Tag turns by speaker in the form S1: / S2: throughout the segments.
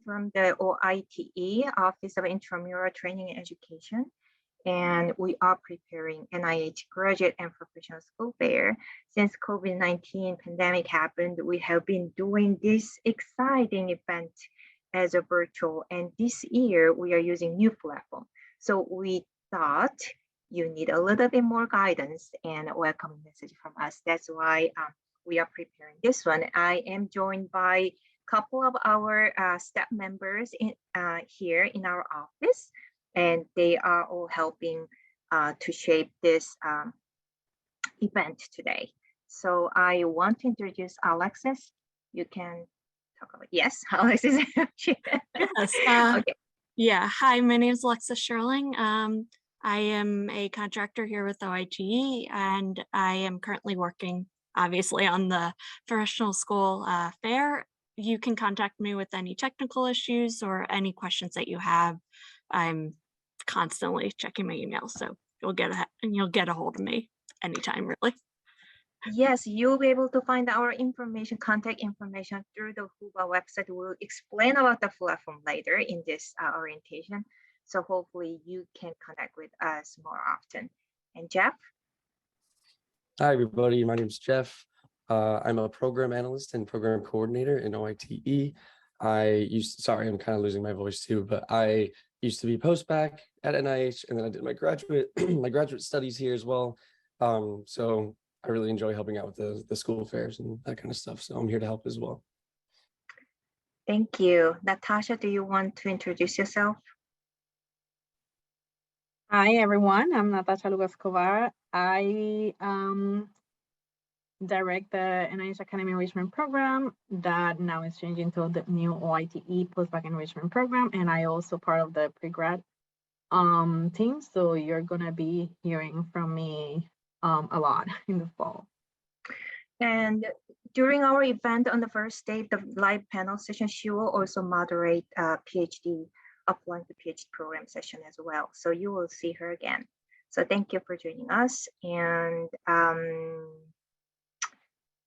S1: from the OITE, Office of Intramural Training and Education, and we are preparing NIH Graduate and Professional School Fair. Since COVID-19 pandemic happened, we have been doing this exciting event as a virtual, and this year we are using new platform. So we thought you need a little bit more guidance and a welcome message from us. That's why we are preparing this one. I am joined by a couple of our staff members here in our office, and they are all helping to shape this event today. So I want to introduce Alexis. You can talk about, yes, Alexis.
S2: Yes.
S1: Okay.
S2: Yeah. Hi, my name is Alexis Sherling. I am a contractor here with OITE, and I am currently working, obviously, on the professional school fair. You can contact me with any technical issues or any questions that you have. I'm constantly checking my email, so you'll get a hold of me anytime, really.
S1: Yes, you'll be able to find our information, contact information through the Whova website. We'll explain about the platform later in this orientation. So hopefully you can connect with us more often. And Jeff?
S3: Hi, everybody. My name is Jeff. I'm a program analyst and program coordinator in OITE. Sorry, I'm kind of losing my voice too, but I used to be postbac at NIH, and then I did my graduate studies here as well. So I really enjoy helping out with the school fairs and that kind of stuff. So I'm here to help as well.
S1: Thank you. Natasha, do you want to introduce yourself?
S4: Hi, everyone. I'm Natasha Lugascovar. I direct the NIH Academy Enrichment Program that now is changing to the new OITE Postbac Enrichment Program, and I also part of the pre-grad team. So you're gonna be hearing from me a lot in the fall.
S1: And during our event on the first day, the live panel session, she will also moderate PhD, applying the PhD program session as well. So you will see her again. So thank you for joining us. And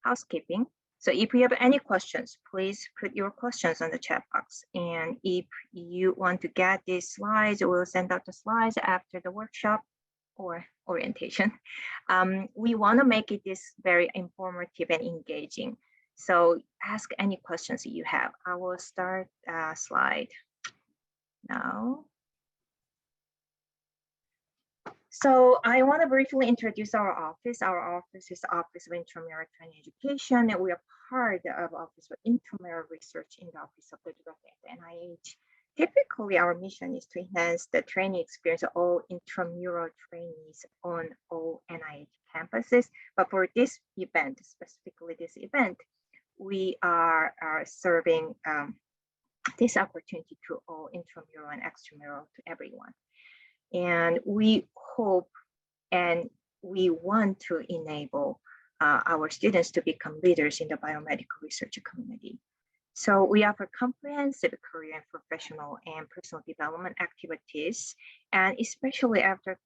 S1: housekeeping. So if you have any questions, please put your questions on the chat box. And if you want to get these slides, we'll send out the slides after the workshop or orientation. We want to make it this very informative and engaging. So ask any questions you have. I will start slide now. So I want to briefly introduce our office. Our office is the Office of Intramural Training Education, and we are part of Office of Intramural Research in the Office of the Director at NIH. Typically, our mission is to enhance the training experience of all intramural trainees on all NIH campuses. But for this event, specifically this event, we are serving this opportunity to all intramural and extramural, to everyone. And we hope and we want to enable our students to become leaders in the biomedical research community. So we offer comprehensive career and professional and personal development activities. And especially after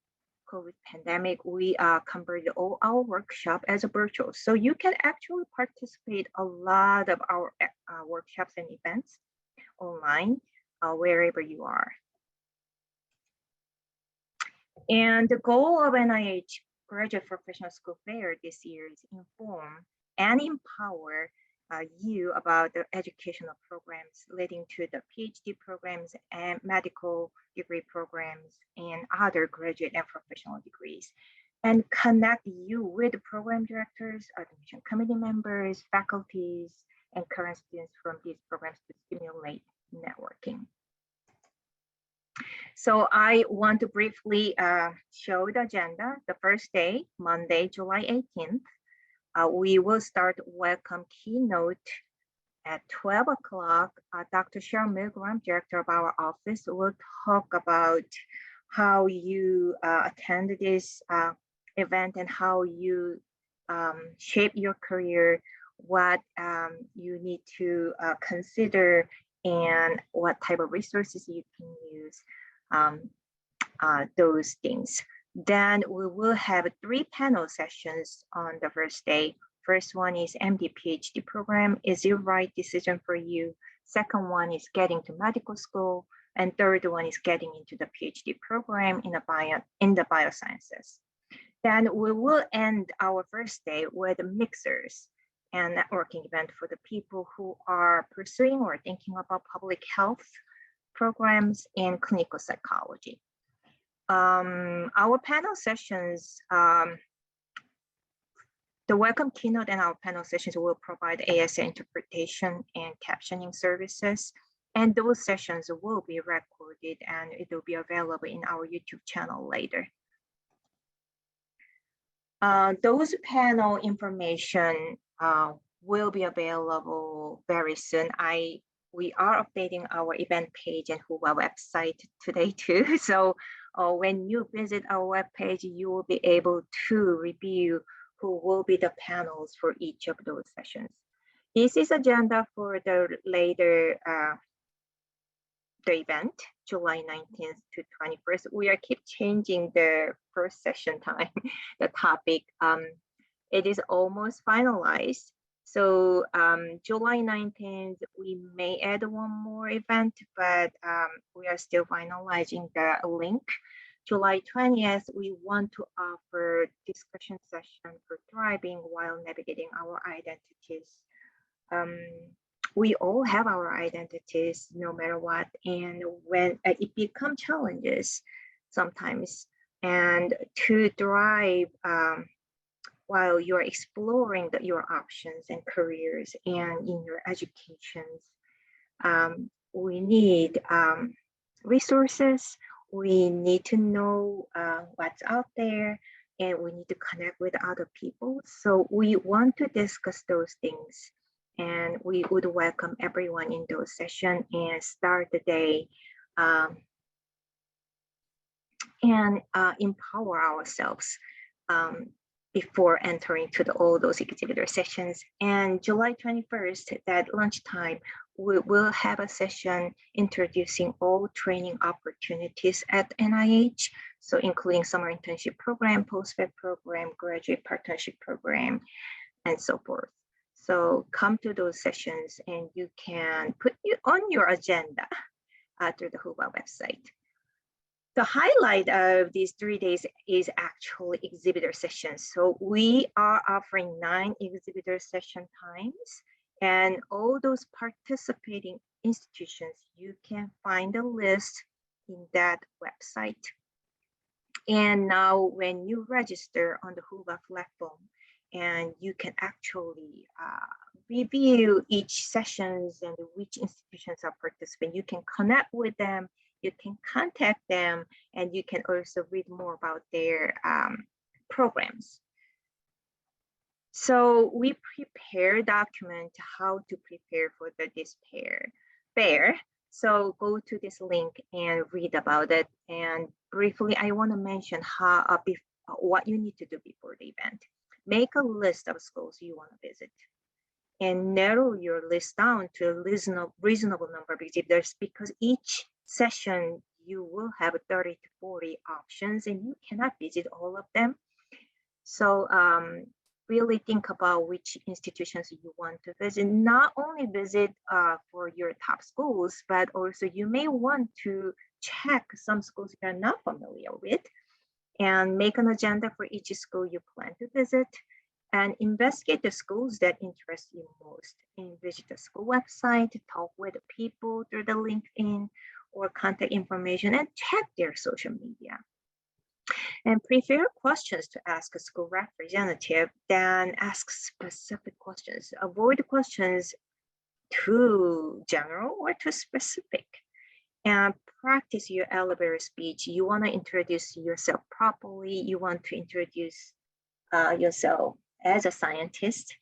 S1: COVID pandemic, we converted all our workshop as a virtual. So you can actually participate a lot of our workshops and events online, wherever you are. And the goal of NIH Graduate Professional School Fair this year is inform and empower you about the educational programs leading to the PhD programs and medical degree programs and other graduate and professional degrees, and connect you with the program directors, admission committee members, faculties, and current students from these programs to stimulate networking. So I want to briefly show the agenda. The first day, Monday, July 18th, we will start welcome keynote at 12 o'clock. Dr. Cheryl Milgram, director of our office, will talk about how you attend this event and how you shape your career, what you need to consider, and what type of resources you can use, those things. Then we will have 3 panel sessions on the first day. First one is MD PhD program. Is it right decision for you? Second one is getting to medical school. And third one is getting into the PhD program in the biosciences. Then we will end our first day with mixers and networking event for the people who are pursuing or thinking about public health programs and clinical psychology. Our panel sessions, the welcome keynote and our panel sessions will provide ASA interpretation and captioning services. And those sessions will be recorded and it will be available in our YouTube channel later. Those panel information will be available very soon. We are updating our event page and Whova website today too. So when you visit our webpage, you will be able to review who will be the panels for each of those sessions. This is agenda for the later the event, July 19th to 21st. We are keep changing the first session time, the topic. It is almost finalized. So July 19th, we may add one more event, but we are still finalizing the link. July 20th, we want to offer discussion session for thriving while navigating our identities. We all have our identities no matter what, and when it becomes challenges sometimes, and to thrive while you're exploring your options and careers and in your educations, we need resources. We need to know what's out there, and we need to connect with other people. So we want to discuss those things, and we would welcome everyone in those sessions and start the day and empower ourselves before entering to all those exhibitor sessions. And July 21st, at lunchtime, we will have a session introducing all training opportunities at NIH. So including summer internship program, post-grad program, graduate partnership program, and so forth. So come to those sessions and you can put it on your agenda through the Whova website. The highlight of these 3 days is actually exhibitor sessions. So we are offering 9 exhibitor session times, and all those participating institutions, you can find a list in that website. And now when you register on the Whova platform, and you can actually review each sessions and which institutions are participating, you can connect with them, you can contact them, and you can also read more about their programs. So we prepare document how to prepare for this fair. So go to this link and read about it. And briefly, I want to mention what you need to do before the event. Make a list of schools you want to visit and narrow your list down to a reasonable number of exhibitors, because each session you will have 30 to 40 options and you cannot visit all of them. So really think about which institutions you want to visit. Not only visit for your top schools, but also you may want to check some schools you're not familiar with and make an agenda for each school you plan to visit, and investigate the schools that interest you most, and visit the school website, talk with the people through the LinkedIn or contact information, and check their social media. And prepare questions to ask a school representative, then ask specific questions. Avoid questions too general or too specific. And practice your elevator speech. You want to introduce yourself properly. You want to introduce yourself as a scientist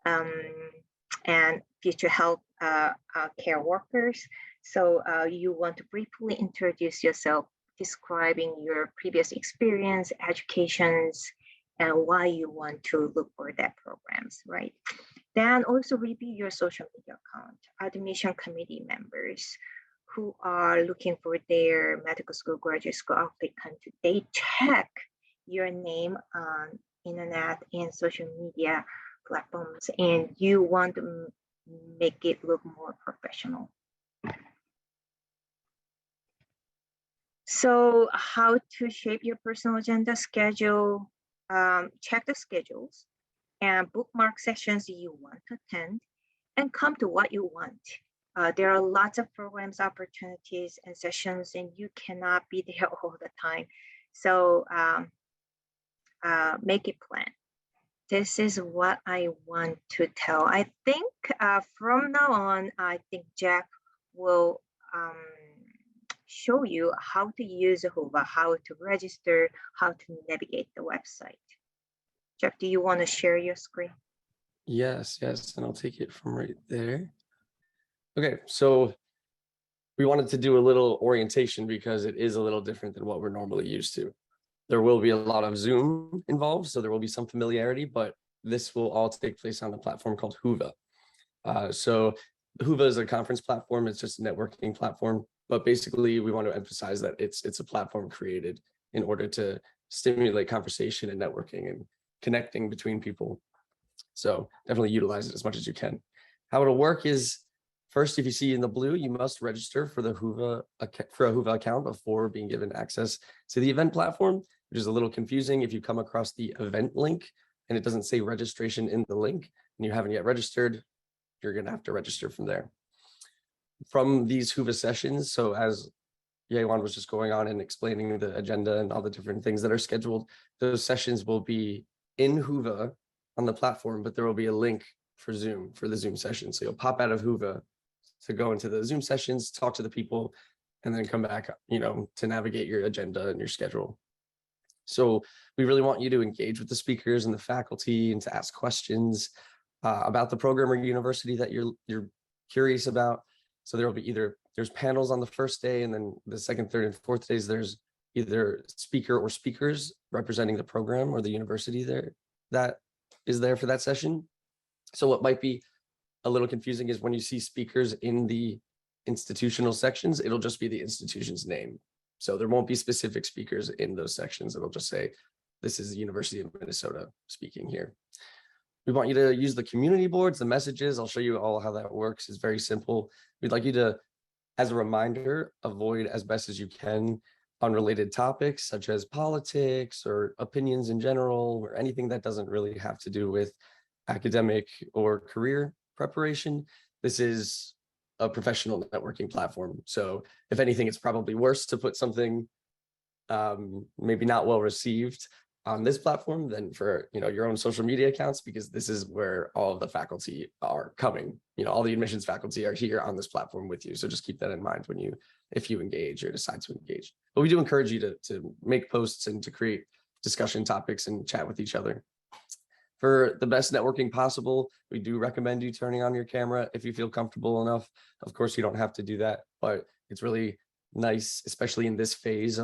S1: and future health care workers. So you want to briefly introduce yourself, describing your previous experience, educations, and why you want to look for that programs, right? Then also review your social media account. Admission committee members who are looking for their medical school, graduate school applicant, they check your name on internet and social media platforms, and you want to make it look more professional. So how to shape your personal agenda schedule, check the schedules and bookmark sessions you want to attend and come to what you want. There are lots of programs, opportunities, and sessions, and you cannot be there all the time. So make a plan. This is what I want to tell. I think from now on, I think Jack will show you how to use Whova, how to register, how to navigate the website. Jeff, do you want to share your screen?
S3: Yes, and I'll take it from right there. Okay, so we wanted to do a little orientation because it is a little different than what we're normally used to. There will be a lot of Zoom involved, so there will be some familiarity, but this will all take place on a platform called Whova. So Whova is a conference platform. It's just a networking platform, but basically we want to emphasize that it's a platform created in order to stimulate conversation and networking and connecting between people. So definitely utilize it as much as you can. How it'll work is, first, if you see in the blue, you must register for a Whova account before being given access to the event platform, which is a little confusing. If you come across the event link and it doesn't say registration in the link and you haven't yet registered, you're going to have to register from there. From these Whova sessions, so as Yewan was just going on and explaining the agenda and all the different things that are scheduled, those sessions will be in Whova on the platform, but there will be a link for Zoom, for the Zoom session. So you'll pop out of Whova to go into the Zoom sessions, talk to the people, and then come back, to navigate your agenda and your schedule. So we really want you to engage with the speakers and the faculty and to ask questions about the program or university that you're curious about. So there will be there's panels on the first day, and then the second, third, and fourth days, there's either speaker or speakers representing the program or the university there that is there for that session. So what might be a little confusing is when you see speakers in the institutional sections, it'll just be the institution's name. So there won't be specific speakers in those sections. It'll just say, this is the University of Minnesota speaking here. We want you to use the community boards, the messages. I'll show you all how that works. It's very simple. We'd like you to, as a reminder, avoid as best as you can unrelated topics such as politics or opinions in general, or anything that doesn't really have to do with academic or career preparation. This is a professional networking platform. So if anything, it's probably worse to put something maybe not well received on this platform than for your own social media accounts, because this is where all of the faculty are coming. All the admissions faculty are here on this platform with you. So just keep that in mind if you engage or decide to engage. But we do encourage you to make posts and to create discussion topics and chat with each other. For the best networking possible, we do recommend you turning on your camera if you feel comfortable enough. Of course, you don't have to do that, but it's really nice, especially in this phase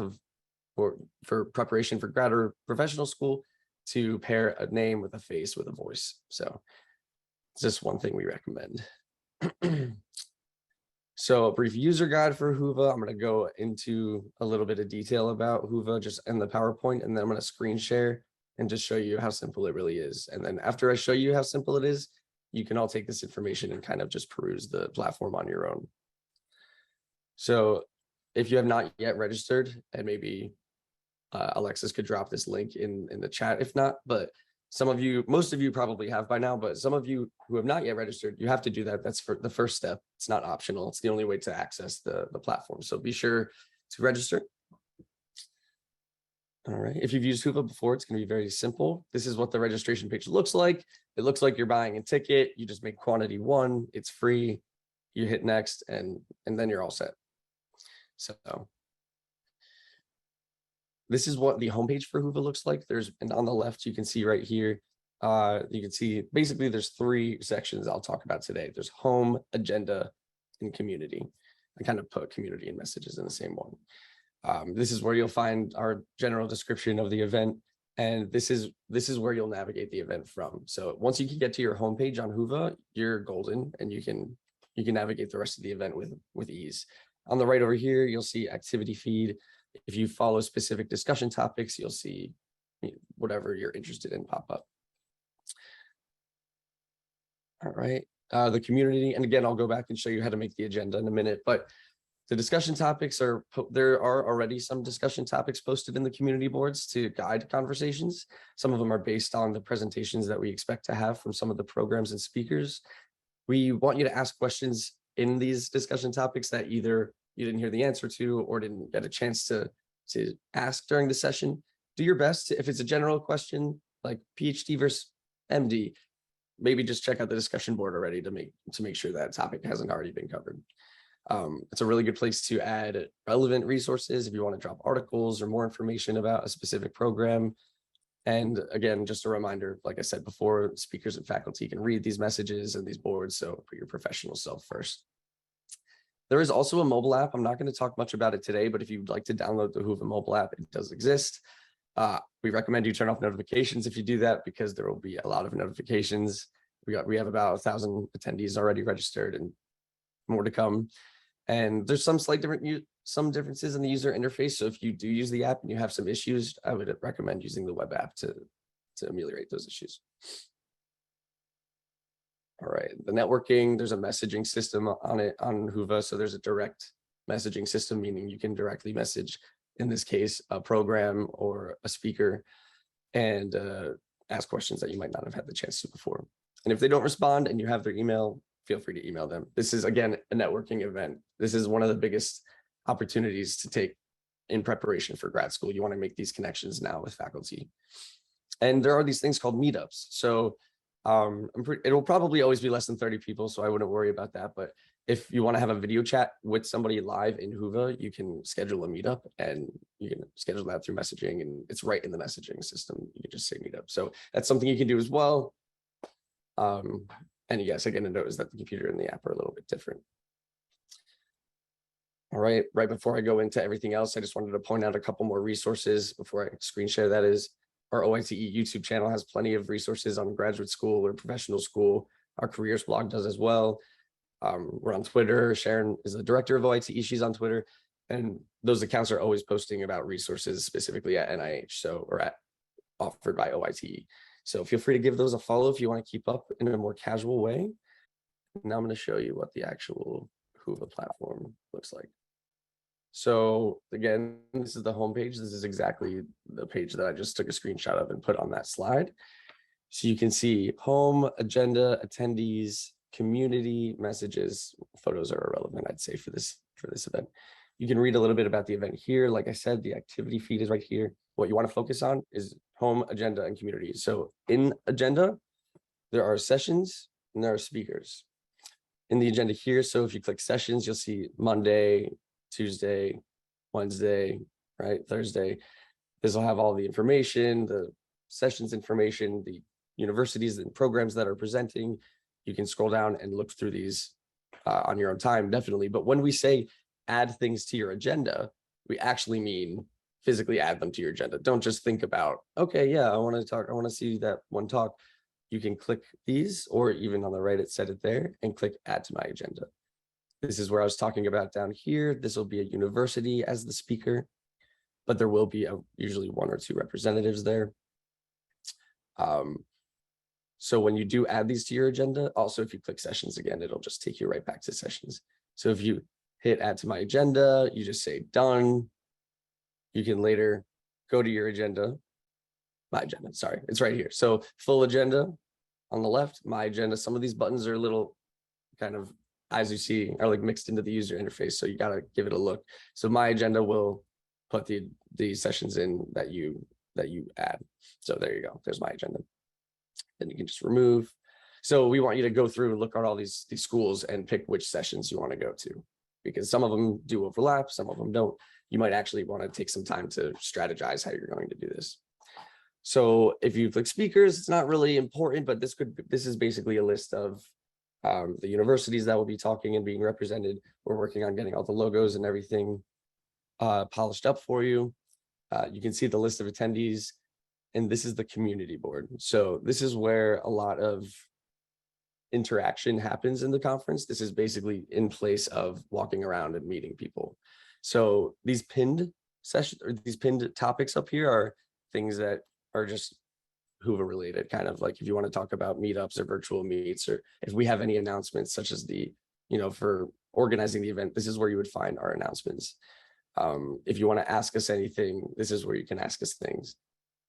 S3: for preparation for grad or professional school, to pair a name with a face with a voice. So it's just one thing we recommend. So a brief user guide for Whova. I'm going to go into a little bit of detail about Whova just in the PowerPoint, and then I'm going to screen share and just show you how simple it really is. And then after I show you how simple it is, you can all take this information and kind of just peruse the platform on your own. So if you have not yet registered, and maybe Alexis could drop this link in the chat if not, but most of you probably have by now, but some of you who have not yet registered, you have to do that. That's for the first step. It's not optional. It's the only way to access the platform. So be sure to register. All right. If you've used Whova before, it's going to be very simple. This is what the registration page looks like. It looks like you're buying a ticket. You just make quantity 1. It's free. You hit next, and then you're all set. So this is what the homepage for Whova looks like. And on the left, you can see right here, you can see basically there's 3 sections I'll talk about today. There's home, agenda, and community. I kind of put community and messages in the same one. This is where you'll find our general description of the event, and this is where you'll navigate the event from. So once you can get to your homepage on Whova, you're golden, and you can navigate the rest of the event with ease. On the right over here, you'll see activity feed. If you follow specific discussion topics, you'll see whatever you're interested in pop up. All right, the community, and again, I'll go back and show you how to make the agenda in a minute, but The discussion topics there are already some discussion topics posted in the community boards to guide conversations. Some of them are based on the presentations that we expect to have from some of the programs and speakers. We want you to ask questions in these discussion topics that either you didn't hear the answer to or didn't get a chance to ask during the session. Do your best. If it's a general question like PhD versus MD, maybe just check out the discussion board already to make sure that topic hasn't already been covered. It's a really good place to add relevant resources if you want to drop articles or more information about a specific program. And again, just a reminder, like I said before, speakers and faculty can read these messages and these boards, so put your professional self first. There is also a mobile app. I'm not going to talk much about it today, but if you'd like to download the Whova mobile app, it does exist. We recommend you turn off notifications if you do that, because there will be a lot of notifications. We have about 1,000 attendees already registered and more to come. And there's some differences in the user interface. So if you do use the app and you have some issues, I would recommend using the web app to ameliorate those issues. All right, the networking, there's a messaging system on Whova. So there's a direct messaging system, meaning you can directly message, in this case, a program or a speaker, and ask questions that you might not have had the chance to before. And if they don't respond and you have their email, feel free to email them. This is, again, a networking event. This is one of the biggest opportunities to take in preparation for grad school. You want to make these connections now with faculty. And there are these things called meetups. So it will probably always be less than 30 people, so I wouldn't worry about that. But if you want to have a video chat with somebody live in Whova, you can schedule a meetup, and you can schedule that through messaging, and it's right in the messaging system. You can just say meetup. So that's something you can do as well. And yes, again, notice that the computer and the app are a little bit different. All right, right before I go into everything else, I just wanted to point out a couple more resources before I screen share. That is, our OITE YouTube channel has plenty of resources on graduate school or professional school. Our careers blog does as well. We're on Twitter. Sharon is the director of OITE. She's on Twitter. And those accounts are always posting about resources specifically at NIH, offered by OITE. So feel free to give those a follow if you want to keep up in a more casual way. Now I'm going to show you what the actual Whova platform looks like. So again, this is the homepage. This is exactly the page that I just took a screenshot of and put on that slide. So you can see home, agenda, attendees, community, messages. Photos are irrelevant, I'd say, for this event. You can read a little bit about the event here. Like I said, the activity feed is right here. What you want to focus on is home, agenda, and community. So in agenda, there are sessions and there are speakers. In the agenda here, so if you click sessions, you'll see Monday, Tuesday, Wednesday, right, Thursday. This will have all the information, the sessions information, the universities and programs that are presenting. You can scroll down and look through these on your own time, definitely. But when we say add things to your agenda, we actually mean physically add them to your agenda. Don't just think about, okay, yeah, I want to see that one talk. You can click these, or even on the right, it said it there, and click add to my agenda. This is where I was talking about down here. This will be a university as the speaker, but there will be usually one or two representatives there. So when you do add these to your agenda, also if you click sessions again, it'll just take you right back to sessions. So if you hit add to my agenda, you just say done. You can later go to your agenda, my agenda, sorry, it's right here. So full agenda on the left, my agenda. Some of these buttons are a little kind of, as you see, are like mixed into the user interface. So you got to give it a look. So my agenda will put the sessions in that you add. So there you go. There's my agenda. Then you can just remove. So we want you to go through and look at all these schools and pick which sessions you want to go to, because some of them do overlap, some of them don't. You might actually want to take some time to strategize how you're going to do this. So if you click speakers, it's not really important, but this is basically a list of the universities that will be talking and being represented. We're working on getting all the logos and everything polished up for you. You can see the list of attendees, and this is the community board. So this is where a lot of interaction happens in the conference. This is basically in place of walking around and meeting people. So these pinned sessions or these pinned topics up here are things that are just Whova related, kind of like if you want to talk about meetups or virtual meets, or if we have any announcements such as the, for organizing the event, this is where you would find our announcements. If you want to ask us anything, this is where you can ask us things.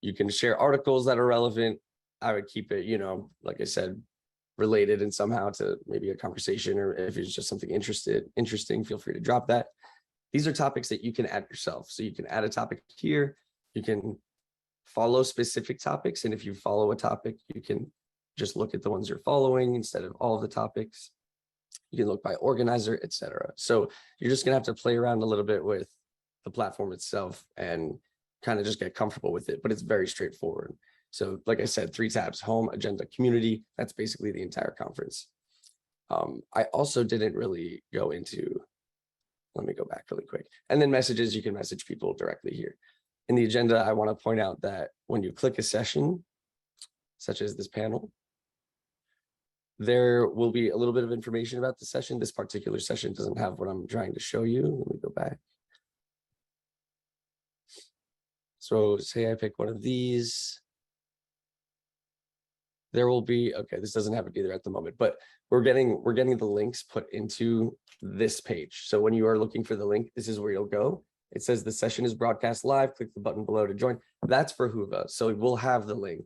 S3: You can share articles that are relevant. I would keep it, you know, like I said, related and somehow to maybe a conversation, or if it's just something interesting, feel free to drop that. These are topics that you can add yourself. So you can add a topic here, you can follow specific topics. And if you follow a topic, you can just look at the ones you're following instead of all of the topics. You can look by organizer, etc. So you're just gonna have to play around a little bit with the platform itself and kind of just get comfortable with it, but it's very straightforward. So like I said, 3 tabs: home, agenda, community. That's basically the entire conference. I also didn't really go into, let me go back really quick. And then messages, you can message people directly here. In the agenda, I want to point out that when you click a session, such as this panel, there will be a little bit of information about the session. This particular session doesn't have what I'm trying to show you. Let me go back. So say I pick one of these. There will be, okay, this doesn't have it either at the moment, but we're getting the links put into this page. So when you are looking for the link, this is where you'll go. It says the session is broadcast live. Click the button below to join. That's for Whova. So we'll have the link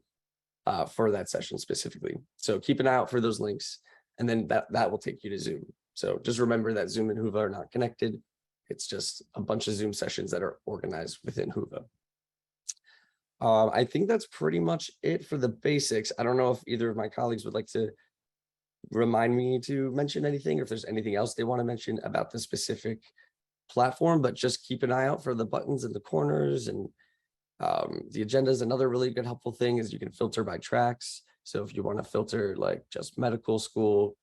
S3: for that session specifically. So keep an eye out for those links, and then that will take you to Zoom. So just remember that Zoom and Whova are not connected. It's just a bunch of Zoom sessions that are organized within Whova. I think that's pretty much it for the basics. I don't know if either of my colleagues would like to remind me to mention anything, or if there's anything else they want to mention about the specific platform, but just keep an eye out for the buttons in the corners. And the agenda is another really good helpful thing, is you can filter by tracks. So if you want to filter like just medical school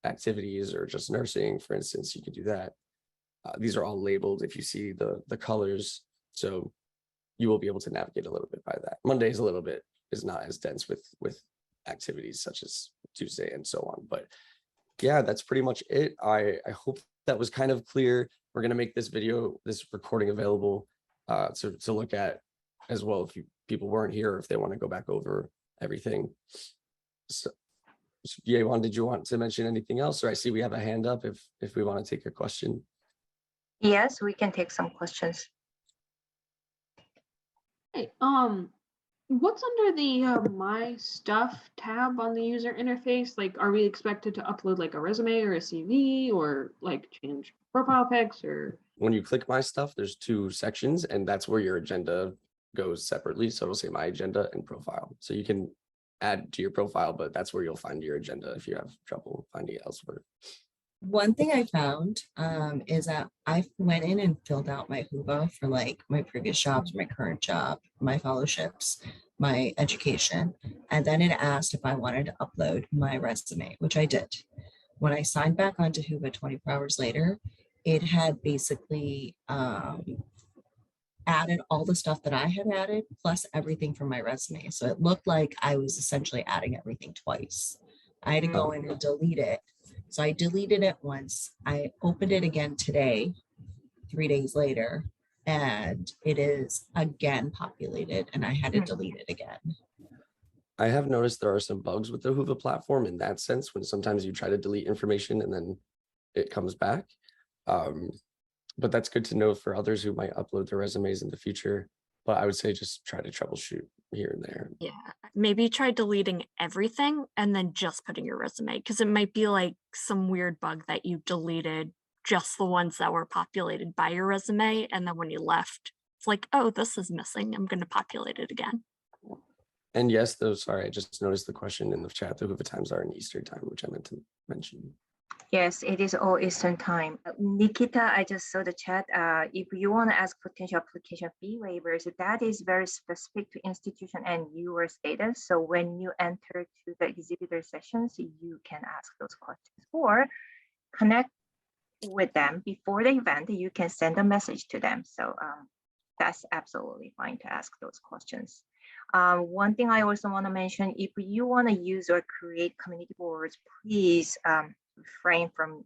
S3: activities or just nursing, for instance, you can do that. These are all labeled if you see the colors. So you will be able to navigate a little bit by that. Monday is not as dense with activities such as Tuesday and so on. But yeah, that's pretty much it. I hope that was kind of clear. We're going to make this recording available to look at as well if people weren't here, if they want to go back over everything. So Yewan, did you want to mention anything else? Or I see we have a hand up if we want to take a question.
S1: Yes, we can take some questions.
S5: Hey, what's under the My Stuff tab on the user interface? Like, are we expected to upload like a resume or a CV, or like change profile pics, or?
S3: When you click My Stuff, there's 2 sections, and that's where your agenda goes separately. So it'll say My Agenda and Profile. So you can add to your profile, but that's where you'll find your agenda if you have trouble finding it elsewhere.
S6: One thing I found is that I went in and filled out my Whova for like my previous jobs, my current job, my fellowships, my education. And then it asked if I wanted to upload my resume, which I did. When I signed back onto Whova 24 hours later, it had basically added all the stuff that I had added, plus everything from my resume. So it looked like I was essentially adding everything twice. I had to go in and delete it. So I deleted it once. I opened it again today, 3 days later, and it is again populated, and I had to delete it again.
S3: I have noticed there are some bugs with the Whova platform in that sense, when sometimes you try to delete information and then it comes back. But that's good to know for others who might upload their resumes in the future. But I would say just try to troubleshoot here and there.
S2: Yeah, maybe try deleting everything and then just putting your resume, because it might be like some weird bug that you deleted just the ones that were populated by your resume, and then when you left, it's like, oh, this is missing. I'm going to populate it again.
S3: And yes, sorry, I just noticed the question in the chat. The Whova times are in Eastern time, which I meant to mention.
S1: Yes, it is all Eastern time. Nikita, I just saw the chat. If you want to ask potential application fee waivers, that is very specific to institution and your status. So when you enter to the exhibitor sessions, you can ask those questions or connect with them before the event. You can send a message to them. So that's absolutely fine to ask those questions. One thing I also want to mention, if you want to use or create community boards, please refrain from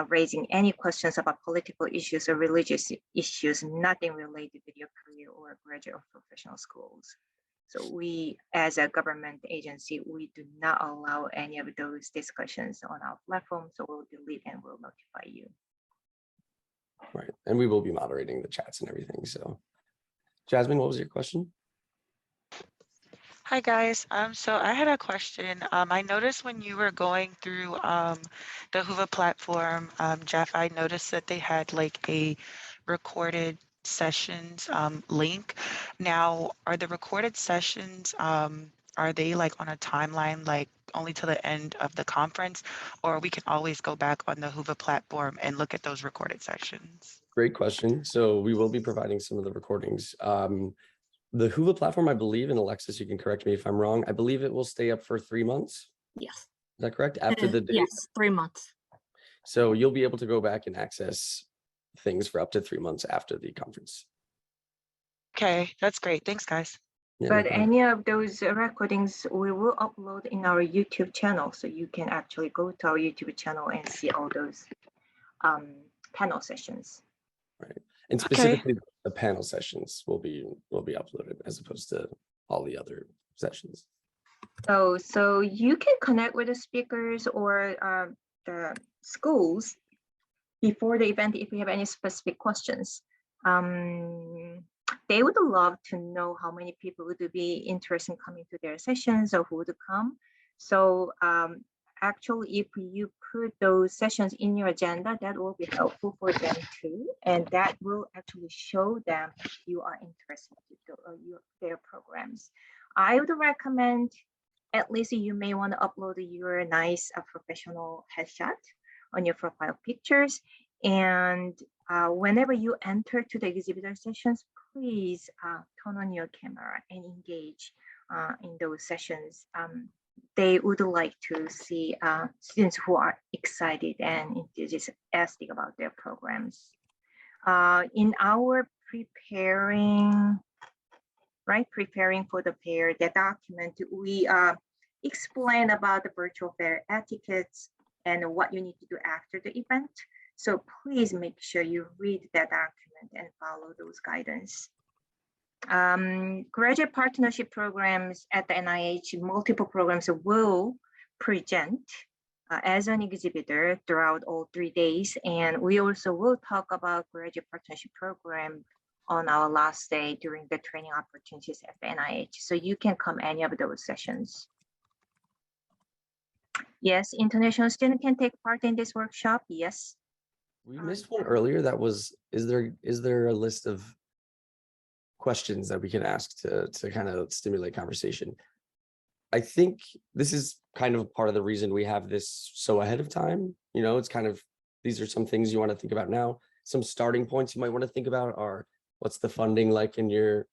S1: raising any questions about political issues or religious issues, nothing related with your career or graduate or professional schools. So we, as a government agency, we do not allow any of those discussions on our platform. So we'll delete and we'll notify you.
S3: Right. And we will be moderating the chats and everything. So Jasmine, what was your question?
S7: Hi guys. So I had a question. I noticed when you were going through the Whova platform, Jeff, I noticed that they had like a recorded sessions link. Now, are the recorded sessions are they like on a timeline, like only to the end of the conference, or we can always go back on the Whova platform and look at those recorded sessions?
S3: Great question. So we will be providing some of the recordings. The Whova platform, I believe, and Alexis, you can correct me if I'm wrong, I believe it will stay up for 3 months.
S2: Yes.
S3: Is that correct? After the date?
S2: Yes, 3 months.
S3: So you'll be able to go back and access things for up to 3 months after the conference.
S7: Okay, that's great. Thanks, guys.
S3: Yeah, no
S1: But
S3: problem.
S1: any of those recordings we will upload in our YouTube channel. So you can actually go to our YouTube channel and see all those panel sessions.
S3: Right. And specifically the panel sessions will be uploaded as opposed to all the other sessions.
S1: So you can connect with the speakers or the schools before the event if you have any specific questions. They would love to know how many people would be interested in coming to their sessions or who would come. So actually, if you put those sessions in your agenda, that will be helpful for them too. And that will actually show them if you are interested in their programs. I would recommend at least you may want to upload your nice professional headshot on your profile pictures. And whenever you enter to the exhibitor sessions, please turn on your camera and engage in those sessions. They would like to see students who are excited and enthusiastic about their programs. In our preparing for the fair, the document, we explain about the virtual fair etiquettes and what you need to do after the event. So please make sure you read that document and follow those guidance. Graduate partnership programs at the NIH, multiple programs will present as an exhibitor throughout all 3 days. And we also will talk about graduate partnership program on our last day during the training opportunities at the NIH. So you can come any of those sessions. Yes, international student can take part in this workshop, yes.
S3: We missed one earlier that was, is there a list of questions that we can ask to kind of stimulate conversation? I think this is kind of part of the reason we have this so ahead of time. You know, it's kind of, these are some things you want to think about now. Some starting points you might want to think about are, what's the funding like in your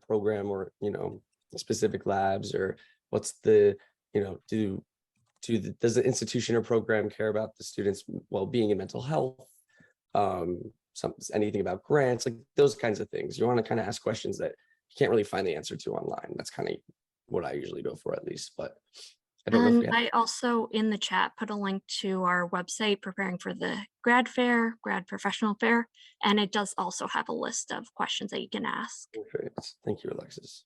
S3: program, or, you know, specific labs, or what's the, you know, does the institution or program care about the students' well-being and mental health? Anything about grants, like those kinds of things. You want to kind of ask questions that you can't really find the answer to online. That's kind of what I usually go for, at least. But I don't know if
S2: I also in the chat put a link to our website preparing for the grad fair, grad professional fair, and it does also have a list of questions that you can ask.
S3: Okay. Thank you, Alexis.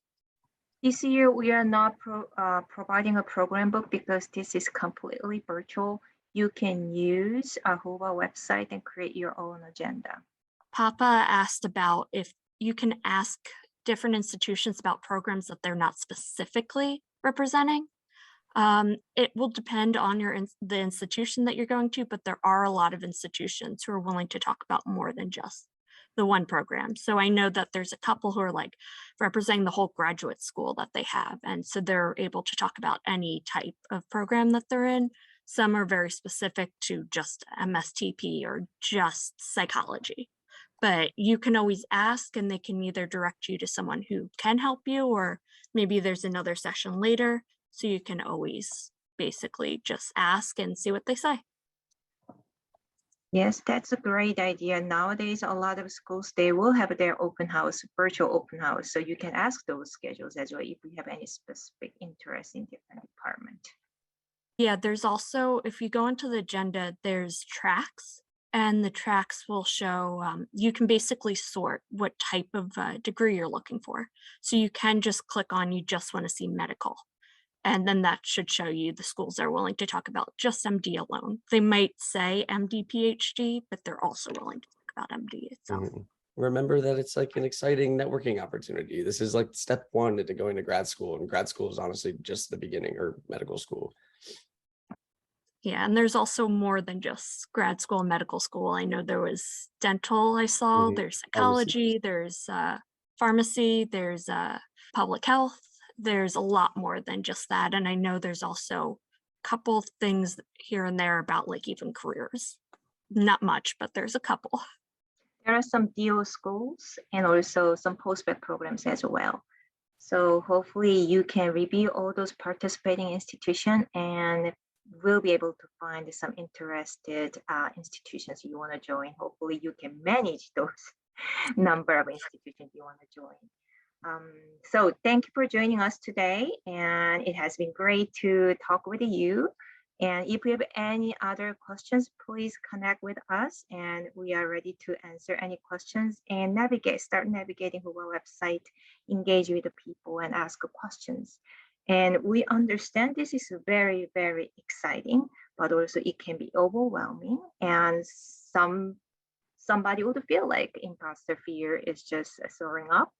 S1: This year, we are not providing a program book because this is completely virtual. You can use a Whova website and create your own agenda.
S2: Papa asked about if you can ask different institutions about programs that they're not specifically representing. It will depend on the institution that you're going to, but there are a lot of institutions who are willing to talk about more than just the one program. So I know that there's a couple who are like representing the whole graduate school that they have. And so they're able to talk about any type of program that they're in. Some are very specific to just MSTP or just psychology. But you can always ask, and they can either direct you to someone who can help you, or maybe there's another session later. So you can always basically just ask and see what they say.
S1: Yes, that's a great idea. Nowadays, a lot of schools, they will have their open house, virtual open house. So you can ask those schedules as well if you have any specific interest in different department.
S2: Yeah, there's also, if you go into the agenda, there's tracks. and the tracks will show, you can basically sort what type of degree you're looking for. So you can just click on, you just want to see medical. And then that should show you the schools that are willing to talk about just MD alone. They might say MD, PhD, but they're also willing to talk about MD itself.
S3: Remember that it's like an exciting networking opportunity. This is like step one into going to grad school, and grad school is honestly just the beginning, or medical school.
S2: Yeah, and there's also more than just grad school and medical school. I know there was dental I saw, there's psychology, there's pharmacy, there's public health. There's a lot more than just that. And I know there's also a couple things here and there about like even careers. Not much, but there's a couple.
S1: There are some DO schools and also some postgrad programs as well. So hopefully you can review all those participating institutions and will be able to find some interested institutions you want to join. Hopefully you can manage those number of institutions you want to join. So thank you for joining us today, and it has been great to talk with you. And if you have any other questions, please connect with us, and we are ready to answer any questions and start navigating Whova website, engage with the people and ask questions. And we understand this is very, very exciting, but also it can be overwhelming, and somebody would feel like imposter fear is just soaring up.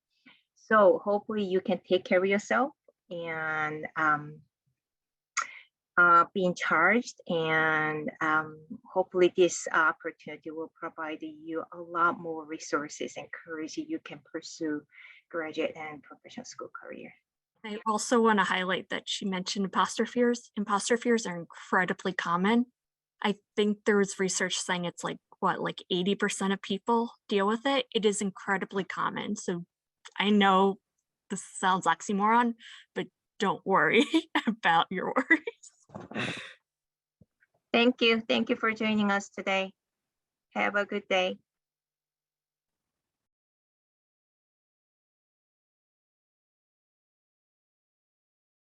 S1: So hopefully you can take care of yourself and be in charge, and hopefully this opportunity will provide you a lot more resources and courage you can pursue graduate and professional school career.
S2: I also want to highlight that she mentioned imposter fears. Imposter fears are incredibly common. I think there was research saying it's like 80% of people deal with it. It is incredibly common. So I know this sounds oxymoron, but don't worry about your worries.
S1: Thank you. Thank you for joining us today. Have a good day.